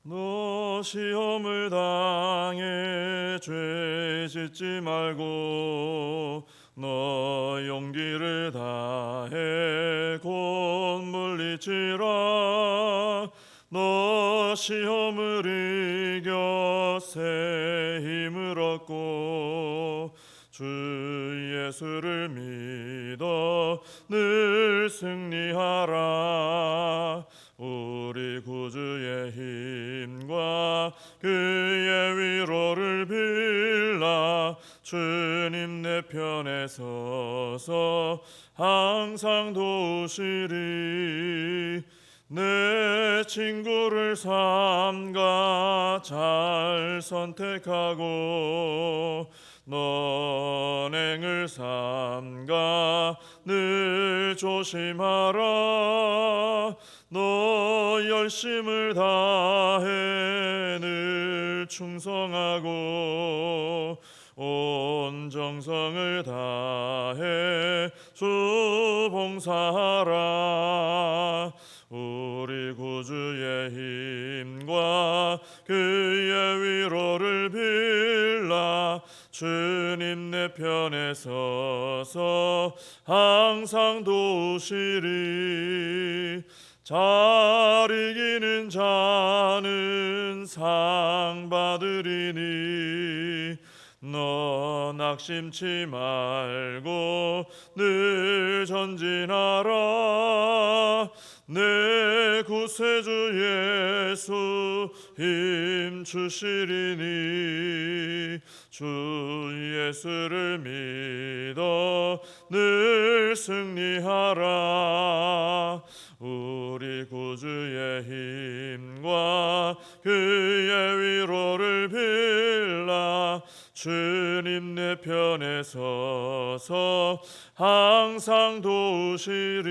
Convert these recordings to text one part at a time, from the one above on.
너 시험을 당해 죄 짓지 말고 너 용기를 다해 곧 물리치라. 너 시험을 이겨 새 힘을 얻고 주 예수를 믿어 늘 승리하라. 우리 구주의 힘과 그의 위로를 빌라. 주님 내 편에 서서 항상 도우시리. 내 친구를 삼가 잘 선택하고 너행을 삼가 늘 조심하라. 너 열심을 다해 늘 충성하고 온 정성을 다해 주 봉사하라. 우리 구주의 힘과 그의 위로를 빌라. 주님 내 편에 서서 항상 도우시리. 잘 이기는 자는 상 받으리니 너 낙심치 말고 늘 전진하라. 내 구세주 예수 힘 주시리니 주 예수를 믿어 늘 승리하라. 우리 구주의 힘과 그의 위로를 빌라. 주님 내 편에 서서 항상 도우시리.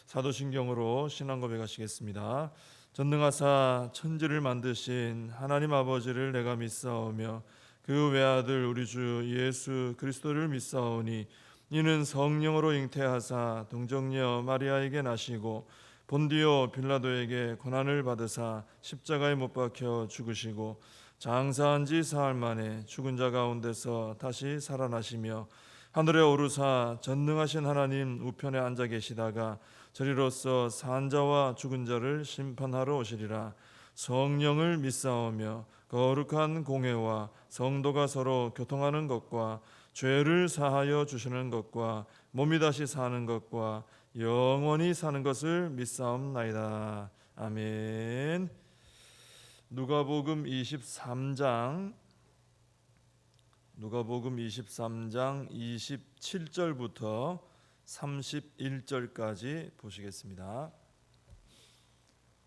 사도신경으로 신앙 고백하시겠습니다. 전능하사 천지를 만드신 하나님 아버지를 내가 믿사오며 그 외아들 우리 주 예수 그리스도를 믿사오니 이는 성령으로 잉태하사 동정녀 마리아에게 나시고 본디오 빌라도에게 고난을 받으사 십자가에 못 박혀 죽으시고 장사한 지 사흘 만에 죽은 자 가운데서 다시 살아나시며 하늘에 오르사 전능하신 하나님 우편에 앉아 계시다가 저리로서 산 자와 죽은 자를 심판하러 오시리라. 성령을 믿사오며 거룩한 공회와 성도가 서로 교통하는 것과 죄를 사하여 주시는 것과 몸이 다시 사는 것과 영원히 사는 것을 믿사옵나이다. 아멘. 누가복음 23장 27절부터 31절까지 보시겠습니다.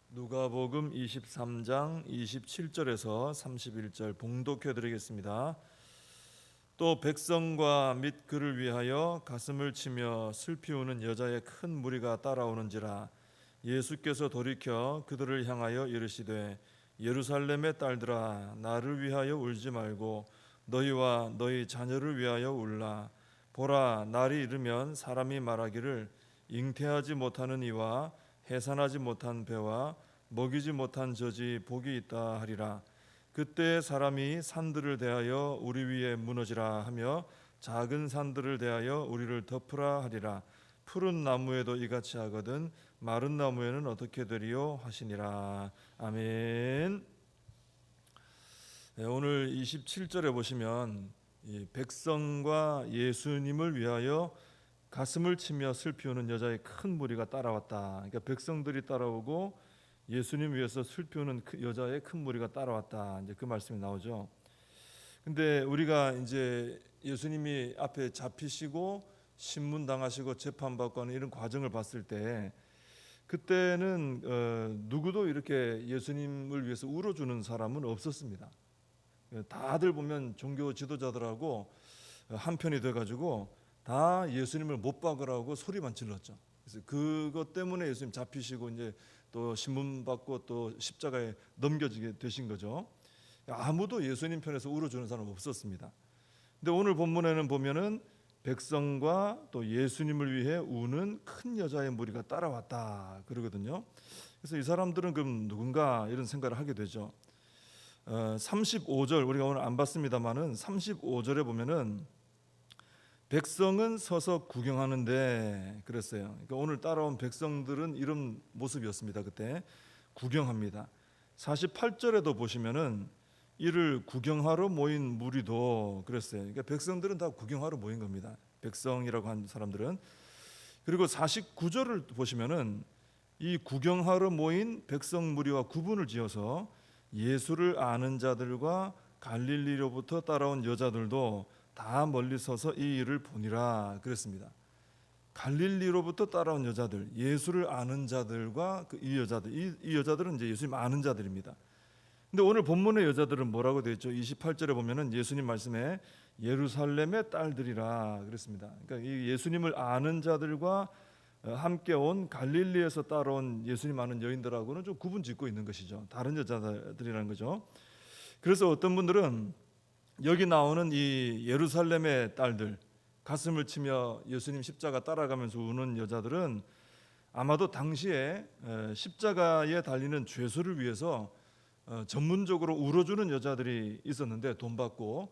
누가복음 23장 27절에서 31절 봉독해 드리겠습니다. 또 백성과 및 그를 위하여 가슴을 치며 슬피 우는 여자의 큰 무리가 따라오는지라. 예수께서 돌이켜 그들을 향하여 이르시되 예루살렘의 딸들아 나를 위하여 울지 말고 너희와 너희 자녀를 위하여 울라. 보라 날이 이르면 사람이 말하기를 잉태하지 못하는 이와 해산하지 못한 배와 먹이지 못한 젖이 복이 있다 하리라. 그때 사람이 산들을 대하여 우리 위에 무너지라 하며 작은 산들을 대하여 우리를 덮으라 하리라. 푸른 나무에도 이같이 하거든 마른 나무에는 어떻게 되리요 하시니라. 아멘. 네, 오늘 27절에 보시면 이 백성과 예수님을 위하여 가슴을 치며 슬피 우는 여자의 큰 무리가 따라왔다. 그러니까 백성들이 따라오고 예수님 위해서 슬피 우는 여자의 큰 무리가 따라왔다. 이제 그 말씀이 나오죠. 근데 우리가 이제 예수님이 앞에 잡히시고 신문 당하시고 재판 받고 하는 이런 과정을 봤을 때 그때는 누구도 이렇게 예수님을 위해서 울어주는 사람은 없었습니다. 다들 보면 종교 지도자들하고 한편이 돼가지고 다 예수님을 못 박으라고 소리만 질렀죠. 그래서 그것 때문에 예수님 잡히시고 이제 또 신문 받고 또 십자가에 넘겨지게 되신 거죠. 아무도 예수님 편에서 울어주는 사람 없었습니다. 근데 오늘 본문에는 보면은 백성과 또 예수님을 위해 우는 큰 여자의 무리가 따라왔다 그러거든요. 그래서 이 사람들은 그럼 누군가 이런 생각을 하게 되죠. 35절 우리가 오늘 안 봤습니다만은 35절에 보면은 백성은 서서 구경하는데 그랬어요. 그러니까 오늘 따라온 백성들은 이런 모습이었습니다. 그때 구경합니다. 48절에도 보시면은 이를 구경하러 모인 무리도 그랬어요. 그러니까 백성들은 다 구경하러 모인 겁니다. 백성이라고 한 사람들은. 그리고 49절을 보시면은 이 구경하러 모인 백성 무리와 구분을 지어서 예수를 아는 자들과 갈릴리로부터 따라온 여자들도 다 멀리 서서 이 일을 보니라 그랬습니다. 갈릴리로부터 따라온 여자들, 예수를 아는 자들과 이 여자들, 이 여자들은 이제 예수님 아는 자들입니다. 근데 오늘 본문의 여자들은 뭐라고 되어 있죠? 28절에 보면은 예수님 말씀에 예루살렘의 딸들이라 그랬습니다. 그러니까 이 예수님을 아는 자들과 함께 온 갈릴리에서 따라온 예수님 아는 여인들하고는 좀 구분 짓고 있는 것이죠. 다른 여자들이라는 거죠. 그래서 어떤 분들은 여기 나오는 이 예루살렘의 딸들, 가슴을 치며 예수님 십자가 따라가면서 우는 여자들은 아마도 당시에 십자가에 달리는 죄수를 위해서 전문적으로 울어주는 여자들이 있었는데 돈 받고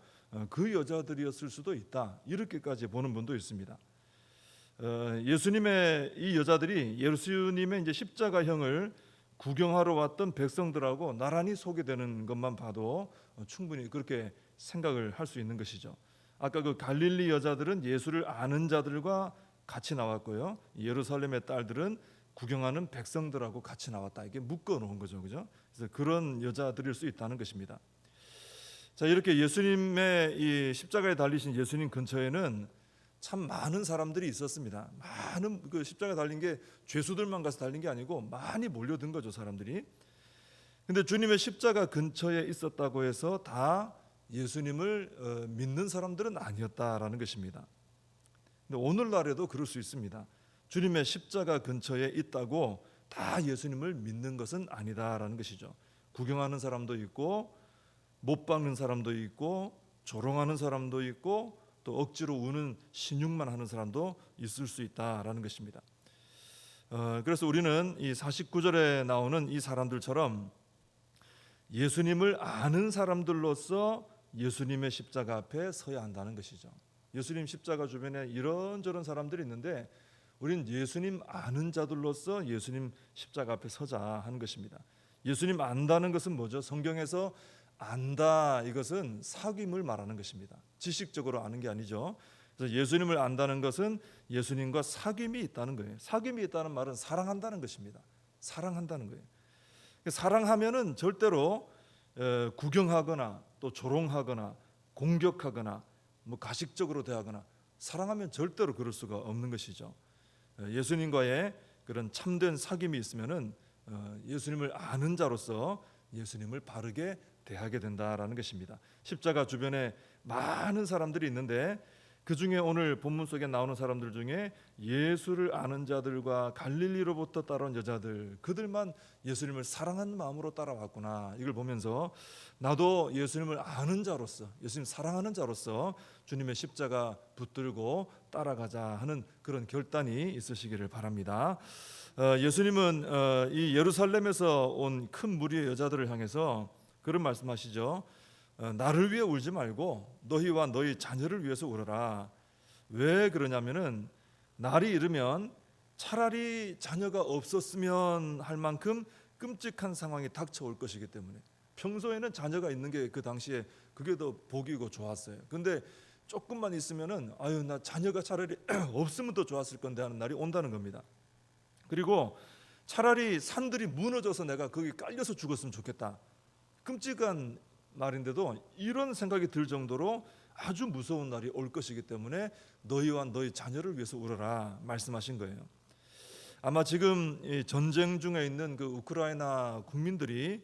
그 여자들이었을 수도 있다, 이렇게까지 보는 분도 있습니다. 예수님의 이 여자들이 예수님의 이제 십자가형을 구경하러 왔던 백성들하고 나란히 소개되는 것만 봐도 충분히 그렇게 생각을 할 수 있는 것이죠. 아까 그 갈릴리 여자들은 예수를 아는 자들과 같이 나왔고요. 예루살렘의 딸들은 구경하는 백성들하고 같이 나왔다. 이게 묶어 놓은 거죠, 그죠? 그래서 그런 여자들일 수 있다는 것입니다. 자, 이렇게 예수님의 이 십자가에 달리신 예수님 근처에는 참 많은 사람들이 있었습니다. 많은 그 십자가에 달린 게 죄수들만 가서 달린 게 아니고 많이 몰려든 거죠, 사람들이. 근데 주님의 십자가 근처에 있었다고 해서 다 예수님을 믿는 사람들은 아니었다라는 것입니다. 근데 오늘날에도 그럴 수 있습니다. 주님의 십자가 근처에 있다고 다 예수님을 믿는 것은 아니다라는 것이죠. 구경하는 사람도 있고 못 박는 사람도 있고 조롱하는 사람도 있고 또 억지로 우는 신용만 하는 사람도 있을 수 있다라는 것입니다. 그래서 우리는 이 49절에 나오는 이 사람들처럼 예수님을 아는 사람들로서 예수님의 십자가 앞에 서야 한다는 것이죠. 예수님 십자가 주변에 이런저런 사람들이 있는데 우리는 예수님 아는 자들로서 예수님 십자가 앞에 서자 하는 것입니다. 예수님 안다는 것은 뭐죠? 성경에서 안다, 이것은 사귐을 말하는 것입니다. 지식적으로 아는 게 아니죠. 그래서 예수님을 안다는 것은 예수님과 사귐이 있다는 거예요. 사귐이 있다는 말은 사랑한다는 것입니다. 사랑한다는 거예요. 사랑하면은 절대로 구경하거나 또 조롱하거나 공격하거나 뭐 가식적으로 대하거나, 사랑하면 절대로 그럴 수가 없는 것이죠. 예수님과의 그런 참된 사귐이 있으면은 예수님을 아는 자로서 예수님을 바르게 대하게 된다라는 것입니다. 십자가 주변에 많은 사람들이 있는데 그 중에 오늘 본문 속에 나오는 사람들 중에 예수를 아는 자들과 갈릴리로부터 따라온 여자들, 그들만 예수님을 사랑하는 마음으로 따라왔구나, 이걸 보면서 나도 예수님을 아는 자로서, 예수님 사랑하는 자로서 주님의 십자가 붙들고 따라가자 하는 그런 결단이 있으시기를 바랍니다. 예수님은 이 예루살렘에서 온 큰 무리의 여자들을 향해서 그런 말씀하시죠. 나를 위해 울지 말고 너희와 너희 자녀를 위해서 울어라. 왜 그러냐면은 날이 이르면 차라리 자녀가 없었으면 할 만큼 끔찍한 상황이 닥쳐올 것이기 때문에. 평소에는 자녀가 있는 게 그 당시에 그게 더 복이고 좋았어요. 근데 조금만 있으면은 아유, 나 자녀가 차라리 없으면 더 좋았을 건데 하는 날이 온다는 겁니다. 그리고 차라리 산들이 무너져서 내가 거기 깔려서 죽었으면 좋겠다. 끔찍한 날인데도 이런 생각이 들 정도로 아주 무서운 날이 올 것이기 때문에 너희와 너희 자녀를 위해서 울어라 말씀하신 거예요. 아마 지금 이 전쟁 중에 있는 그 우크라이나 국민들이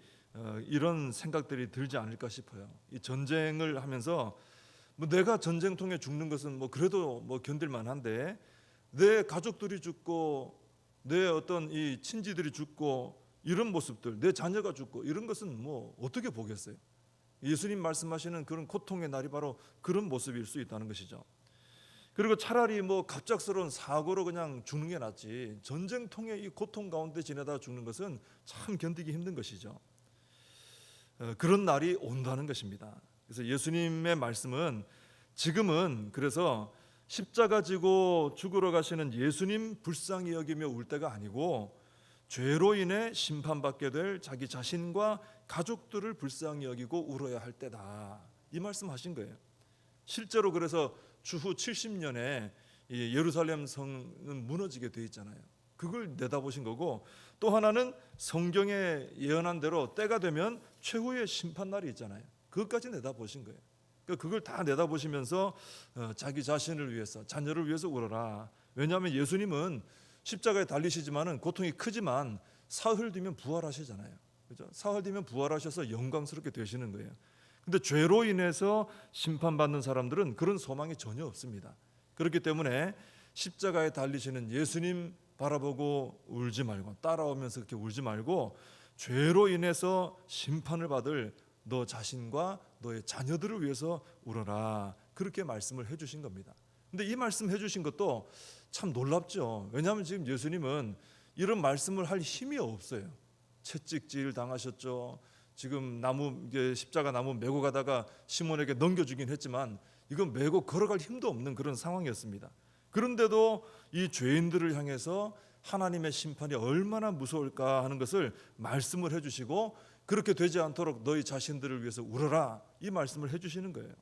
이런 생각들이 들지 않을까 싶어요. 이 전쟁을 하면서 뭐 내가 전쟁통에 죽는 것은 뭐 그래도 뭐 견딜만한데 내 가족들이 죽고 내 어떤 이 친지들이 죽고 이런 모습들, 내 자녀가 죽고 이런 것은 뭐 어떻게 보겠어요? 예수님 말씀하시는 그런 고통의 날이 바로 그런 모습일 수 있다는 것이죠. 그리고 차라리 뭐 갑작스러운 사고로 그냥 죽는 게 낫지, 전쟁통의 이 고통 가운데 지내다 죽는 것은 참 견디기 힘든 것이죠. 그런 날이 온다는 것입니다. 그래서 예수님의 말씀은 지금은 그래서 십자가 지고 죽으러 가시는 예수님 불쌍히 여기며 울 때가 아니고 죄로 인해 심판받게 될 자기 자신과 가족들을 불쌍히 여기고 울어야 할 때다, 이 말씀하신 거예요. 실제로 그래서 주후 70년에 예루살렘 성은 무너지게 돼 있잖아요. 그걸 내다보신 거고, 또 하나는 성경에 예언한 대로 때가 되면 최후의 심판날이 있잖아요. 그것까지 내다보신 거예요. 그러니까 그걸 다 내다보시면서 자기 자신을 위해서, 자녀를 위해서 울어라. 왜냐하면 예수님은 십자가에 달리시지만은 고통이 크지만 사흘 뒤면 부활하시잖아요. 그죠? 사흘 뒤면 부활하셔서 영광스럽게 되시는 거예요. 근데 죄로 인해서 심판받는 사람들은 그런 소망이 전혀 없습니다. 그렇기 때문에 십자가에 달리시는 예수님 바라보고 울지 말고, 따라오면서 그렇게 울지 말고, 죄로 인해서 심판을 받을 너 자신과 너의 자녀들을 위해서 울어라, 그렇게 말씀을 해주신 겁니다. 근데 이 말씀 해주신 것도 참 놀랍죠. 왜냐하면 지금 예수님은 이런 말씀을 할 힘이 없어요. 채찍질 당하셨죠. 지금 십자가 나무 메고 가다가 시몬에게 넘겨주긴 했지만 이건 메고 걸어갈 힘도 없는 그런 상황이었습니다. 그런데도 이 죄인들을 향해서 하나님의 심판이 얼마나 무서울까 하는 것을 말씀을 해주시고, 그렇게 되지 않도록 너희 자신들을 위해서 울어라, 이 말씀을 해주시는 거예요.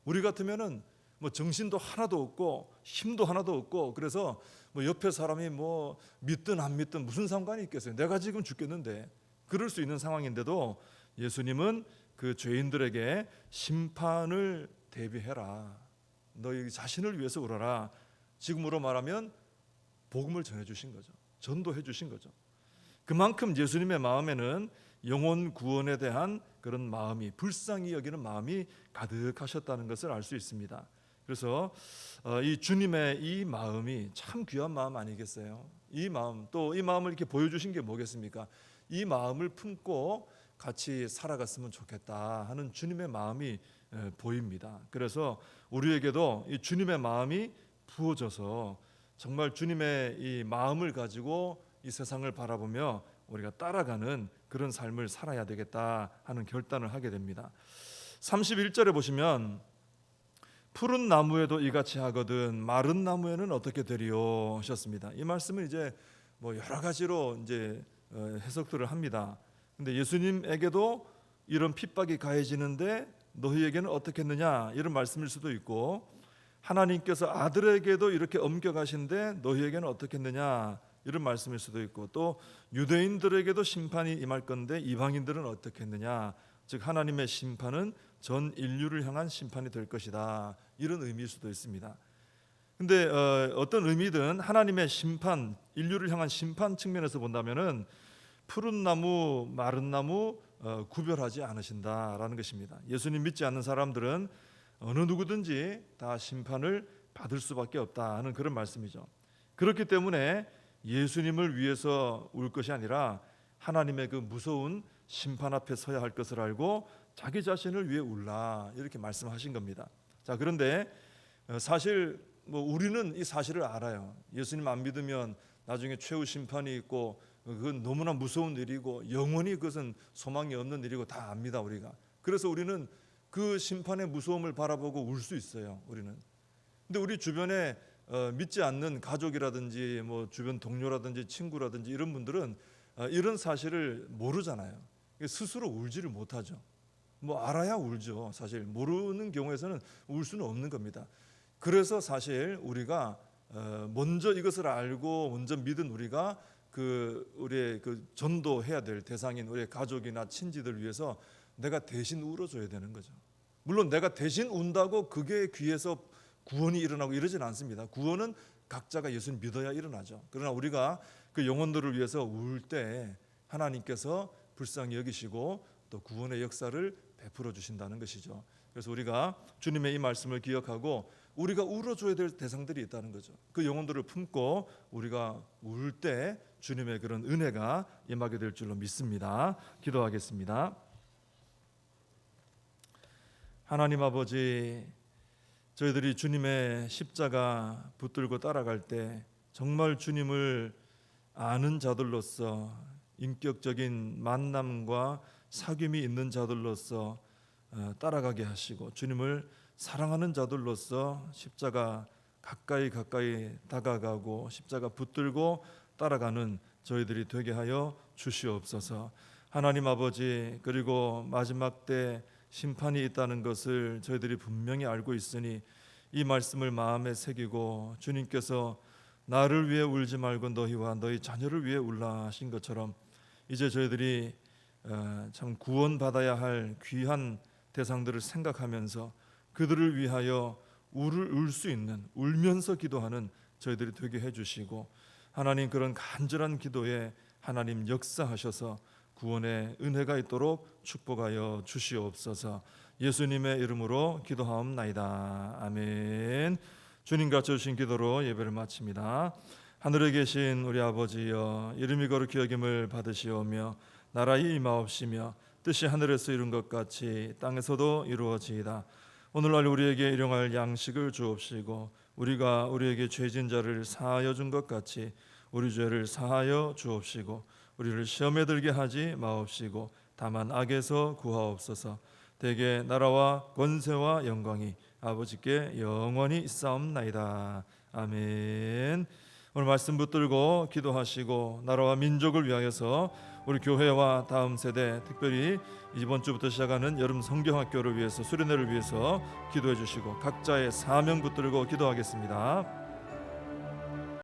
우리 같으면은 뭐 정신도 하나도 없고 힘도 하나도 없고, 그래서 뭐 옆에 사람이 뭐 믿든 안 믿든 무슨 상관이 있겠어요. 내가 지금 죽겠는데, 그럴 수 있는 상황인데도 예수님은 그 죄인들에게 심판을 대비해라, 너희 자신을 위해서 울어라, 지금으로 말하면 복음을 전해주신 거죠. 전도해 주신 거죠. 그만큼 예수님의 마음에는 영혼 구원에 대한 그런 마음이, 불쌍히 여기는 마음이 가득하셨다는 것을 알 수 있습니다. 그래서 이 주님의 이 마음이 참 귀한 마음 아니겠어요? 이 마음, 또 이 마음을 이렇게 보여주신 게 뭐겠습니까? 이 마음을 품고 같이 살아갔으면 좋겠다 하는 주님의 마음이 보입니다. 그래서 우리에게도 이 주님의 마음이 부어져서 정말 주님의 이 마음을 가지고 이 세상을 바라보며 우리가 따라가는 그런 삶을 살아야 되겠다 하는 결단을 하게 됩니다. 31절에 보시면 푸른 나무에도 이같이 하거든 마른 나무에는 어떻게 되리요 하셨습니다. 이 말씀은 이제 뭐 여러 가지로 이제 해석들을 합니다. 근데 예수님에게도 이런 핍박이 가해지는데 너희에게는 어떻겠느냐, 이런 말씀일 수도 있고, 하나님께서 아들에게도 이렇게 엄격하신데 너희에게는 어떻겠느냐, 이런 말씀일 수도 있고, 또 유대인들에게도 심판이 임할 건데 이방인들은 어떻겠느냐, 즉 하나님의 심판은 전 인류를 향한 심판이 될 것이다, 이런 의미일 수도 있습니다. 근데 어떤 의미든 하나님의 심판, 인류를 향한 심판 측면에서 본다면은 푸른 나무, 마른 나무 구별하지 않으신다라는 것입니다. 예수님 믿지 않는 사람들은 어느 누구든지 다 심판을 받을 수밖에 없다 하는 그런 말씀이죠. 그렇기 때문에 예수님을 위해서 울 것이 아니라 하나님의 그 무서운 심판 앞에 서야 할 것을 알고 자기 자신을 위해 울라, 이렇게 말씀하신 겁니다. 자, 그런데 사실 뭐 우리는 이 사실을 알아요. 예수님 안 믿으면 나중에 최후 심판이 있고 그건 너무나 무서운 일이고 영원히 그것은 소망이 없는 일이고 다 압니다, 우리가. 그래서 우리는 그 심판의 무서움을 바라보고 울 수 있어요, 우리는. 근데 우리 주변에 믿지 않는 가족이라든지 뭐 주변 동료라든지 친구라든지 이런 분들은 이런 사실을 모르잖아요. 스스로 울지를 못하죠. 뭐 알아야 울죠. 사실 모르는 경우에서는 울 수는 없는 겁니다. 그래서 사실 우리가 먼저 이것을 알고 먼저 믿은 우리가 우리의 그 전도해야 될 대상인 우리의 가족이나 친지들 위해서 내가 대신 울어줘야 되는 거죠. 물론 내가 대신 운다고 그게 귀에서 구원이 일어나고 이러진 않습니다. 구원은 각자가 예수를 믿어야 일어나죠. 그러나 우리가 그 영혼들을 위해서 울 때 하나님께서 불쌍히 여기시고 또 구원의 역사를 베풀어 주신다는 것이죠. 그래서 우리가 주님의 이 말씀을 기억하고 우리가 울어줘야 될 대상들이 있다는 거죠. 그 영혼들을 품고 우리가 울 때 주님의 그런 은혜가 임하게 될 줄로 믿습니다. 기도하겠습니다. 하나님 아버지, 저희들이 주님의 십자가 붙들고 따라갈 때 정말 주님을 아는 자들로서 인격적인 만남과 사귐이 있는 자들로서 따라가게 하시고, 주님을 사랑하는 자들로서 십자가 가까이 다가가고 십자가 붙들고 따라가는 저희들이 되게 하여 주시옵소서. 하나님 아버지, 그리고 마지막 때 심판이 있다는 것을 저희들이 분명히 알고 있으니 이 말씀을 마음에 새기고, 주님께서 나를 위해 울지 말고 너희와 너희 자녀를 위해 울라 하신 것처럼 이제 저희들이 참 구원받아야 할 귀한 대상들을 생각하면서 그들을 위하여 울 수 있는, 울면서 기도하는 저희들이 되게 해주시고, 하나님 그런 간절한 기도에 하나님 역사하셔서 구원의 은혜가 있도록 축복하여 주시옵소서. 예수님의 이름으로 기도하옵나이다. 아멘. 주님과 주신 기도로 예배를 마칩니다. 하늘에 계신 우리 아버지여, 이름이 거룩히 여김을 받으시오며 나라의 임하옵시며 뜻이 하늘에서 이룬 것 같이 땅에서도 이루어지이다. 오늘날 우리에게 일용할 양식을 주옵시고, 우리가 우리에게 죄진 자를 사하여 준 것 같이 우리 죄를 사하여 주옵시고, 우리를 시험에 들게 하지 마옵시고 다만 악에서 구하옵소서. 대개 나라와 권세와 영광이 아버지께 영원히 있사옵나이다. 아멘. 오늘 말씀 붙들고 기도하시고 나라와 민족을 위하여서 우리 교회와 다음 세대, 특별히 이번 주부터 시작하는 여름 성경학교를 위해서, 수련회를 위해서 기도해 주시고 각자의 사명 붙들고 기도하겠습니다.